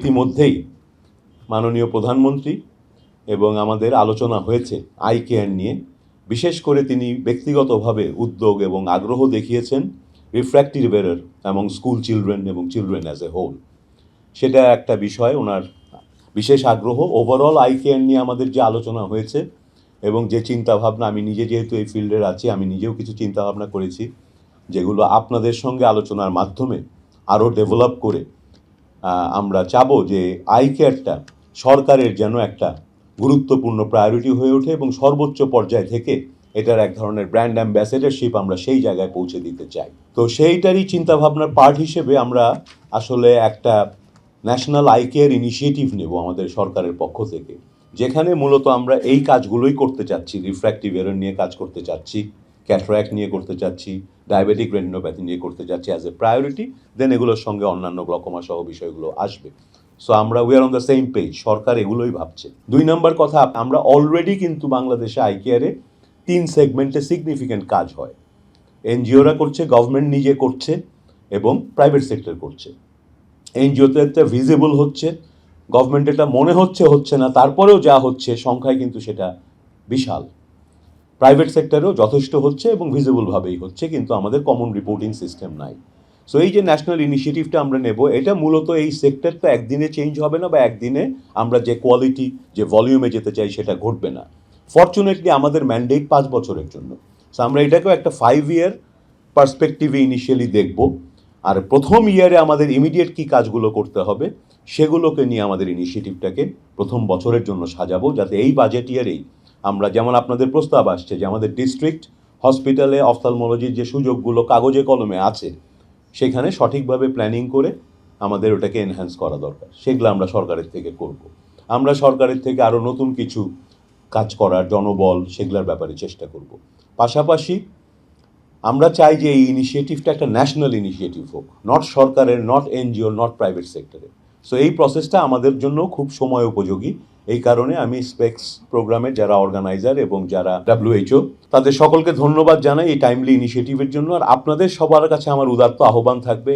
ইতিমধ্যেই মাননীয় প্রধানমন্ত্রী এবং আমাদের আলোচনা হয়েছে আই কেয়ার নিয়ে। বিশেষ করে তিনি ব্যক্তিগতভাবে উদ্যোগ এবং আগ্রহ দেখিয়েছেন রিফ্র্যাক্টিভ এরর এবং স্কুল চিলড্রেন এবং চিলড্রেন অ্যাজ এ হোল। সেটা একটা বিষয়, ওনার বিশেষ আগ্রহ। ওভারঅল আই কেয়ার নিয়ে আমাদের যে আলোচনা হয়েছে এবং যে চিন্তাভাবনা, আমি নিজে যেহেতু এই ফিল্ডের আছি, আমি নিজেও কিছু চিন্তাভাবনা করেছি যেগুলো আপনাদের সঙ্গে আলোচনার মাধ্যমে আরও ডেভেলপ করে আমরা চাবো যে আই কেয়ারটা সরকারের যেন একটা গুরুত্বপূর্ণ প্রায়োরিটি হয়ে ওঠে এবং সর্বোচ্চ পর্যায় থেকে এটার এক ধরনের ব্র্যান্ড অ্যাম্বাসেডারশিপ আমরা সেই জায়গায় পৌঁছে দিতে চাই। তো সেইটারই চিন্তাভাবনার পার্ট হিসেবে আমরা আসলে একটা ন্যাশনাল আই কেয়ার ইনিশিয়েটিভ নেব আমাদের সরকারের পক্ষ থেকে, যেখানে মূলত আমরা এই কাজগুলোই করতে চাচ্ছি। রিফ্র্যাক্টিভ এরর নিয়ে কাজ করতে চাচ্ছি, ক্যাটারাক্ট নিয়ে করতে চাচ্ছি, ডায়াবেটিক রেটিনোপ্যাথি নিয়ে করতে চাচ্ছি অ্যাজ এ প্রায়োরিটি। দেন এগুলোর সঙ্গে অন্যান্য গ্লকোমা সহ বিষয়গুলো আসবে। সো আমরা we are on the same page, সরকার এগুলোই ভাবছে। 2 নম্বর কথা, আমরা অলরেডি কিন্তু বাংলাদেশে আই কেয়ারে 3 সেগমেন্টে সিগনিফিক্যান্ট কাজ হয়। এনজিওরা করছে, গভর্নমেন্ট নিজে করছে এবং প্রাইভেট সেক্টর করছে। এনজিওতে একটা ভিজিবল হচ্ছে, গভর্নমেন্ট এটা মনে হচ্ছে না, তারপরেও যা হচ্ছে সংখ্যায় কিন্তু সেটা বিশাল। প্রাইভেট সেক্টরেও যথেষ্ট হচ্ছে এবং ভিজিবলভাবেই হচ্ছে, কিন্তু আমাদের কমন রিপোর্টিং সিস্টেম নাই। সো এই যে ন্যাশনাল ইনিশিয়েটিভটা আমরা নেব, এটা মূলত এই সেক্টরটা একদিনে চেঞ্জ হবে না বা একদিনে আমরা যে কোয়ালিটি, যে ভলিউমে যেতে চাই সেটা ঘটবে না। ফর্চুনেটলি আমাদের ম্যান্ডেট 5 বছরের জন্য। সো আমরা এটাকেও একটা 5 ইয়ার পার্সপেক্টিভে ইনিশিয়ালি দেখব। আর প্রথম ইয়ারে আমাদের ইমিডিয়েট কী কাজগুলো করতে হবে সেগুলোকে নিয়ে আমাদের ইনিশিয়েটিভটাকে প্রথম বছরের জন্য সাজাবো, যাতে এই বাজেট ইয়ারেই আমরা, যেমন আপনাদের প্রস্তাব আসছে যে আমাদের ডিস্ট্রিক্ট হসপিটালে অফথালমোলজির যে সুযোগগুলো কাগজে কলমে আছে সেখানে সঠিকভাবে প্ল্যানিং করে আমাদের ওটাকে এনহ্যান্স করা দরকার, সেগুলো আমরা সরকারের থেকে করব। আমরা সরকারের থেকে আরও নতুন কিছু কাজ করার, জনবল, সেগুলোর ব্যাপারে চেষ্টা করব। পাশাপাশি আমরা চাই যে এই ইনিশিয়েটিভটা একটা ন্যাশনাল ইনিশিয়েটিভ হোক, নট সরকারের, নট এনজিও, নট প্রাইভেট সেক্টরের। সো এই প্রসেসটা আমাদের জন্য খুব সময় উপযোগী। এই কারণে আমি স্পেক্স প্রোগ্রামের যারা অর্গানাইজার এবং যারা WHO, তাদের সকলকে ধন্যবাদ জানাই এই টাইমলি ইনিশিয়েটিভের জন্য। আর আপনাদের সবার কাছে আমার উদাত্ত আহ্বান থাকবে,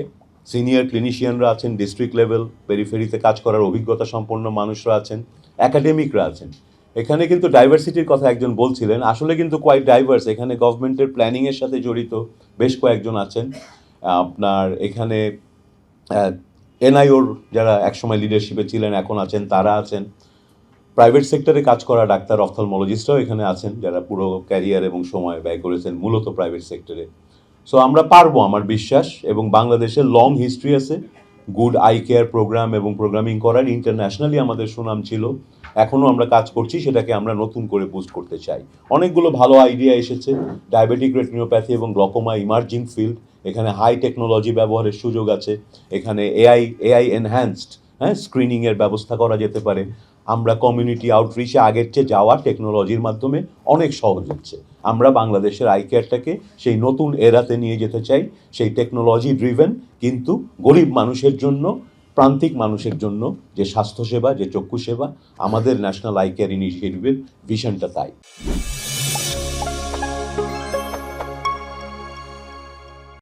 সিনিয়র ক্লিনিশিয়ানরা আছেন, ডিস্ট্রিক্ট লেভেল পেরিফেরিতে কাজ করার অভিজ্ঞতা সম্পন্ন মানুষরা আছেন, একাডেমিকরা আছেন। এখানে কিন্তু ডাইভার্সিটির কথা একজন বলছিলেন, আসলে কিন্তু কোয়াইট ডাইভার্স। এখানে গভর্নমেন্টের প্ল্যানিংয়ের সাথে জড়িত বেশ কয়েকজন আছেন। আপনার এখানে NIOর যারা একসময় লিডারশিপে ছিলেন এখন আছেন, তারা আছেন। প্রাইভেট সেক্টরে কাজ করা ডাক্তার, অফথালমোলজিস্টরাও এখানে আছেন, যারা পুরো ক্যারিয়ার এবং সময় ব্যয় করেছেন মূলত প্রাইভেট সেক্টরে। সো আমরা পারবো, আমার বিশ্বাস। এবং বাংলাদেশের লং হিস্ট্রি আছে গুড আই কেয়ার প্রোগ্রাম এবং প্রোগ্রামিং করার। ইন্টারন্যাশনালি আমাদের সুনাম ছিল, এখনও আমরা কাজ করছি, সেটাকে আমরা নতুন করে বুস্ট করতে চাই। অনেকগুলো ভালো আইডিয়া এসেছে। ডায়াবেটিক রেটিনোপ্যাথি এবং গ্লকোমা ইমার্জিং ফিল্ড, এখানে হাই টেকনোলজি ব্যবহারের সুযোগ আছে। এখানে এআই এনহ্যান্সড স্ক্রিনিংয়ের ব্যবস্থা করা যেতে পারে। আমরা কমিউনিটি আউটরিচে আগের চেয়ে যাওয়া টেকনোলজির মাধ্যমে অনেক সহজ হচ্ছে। আমরা বাংলাদেশের আই কেয়ারটাকে সেই নতুন এরাতে নিয়ে যেতে চাই, সেই টেকনোলজি ড্রিভেন, কিন্তু গরিব মানুষের জন্য, প্রান্তিক মানুষের জন্য যে স্বাস্থ্যসেবা, যে চক্ষু সেবা, আমাদের ন্যাশনাল আই কেয়ার ইনিশিয়েটিভের ভিশনটা তাই।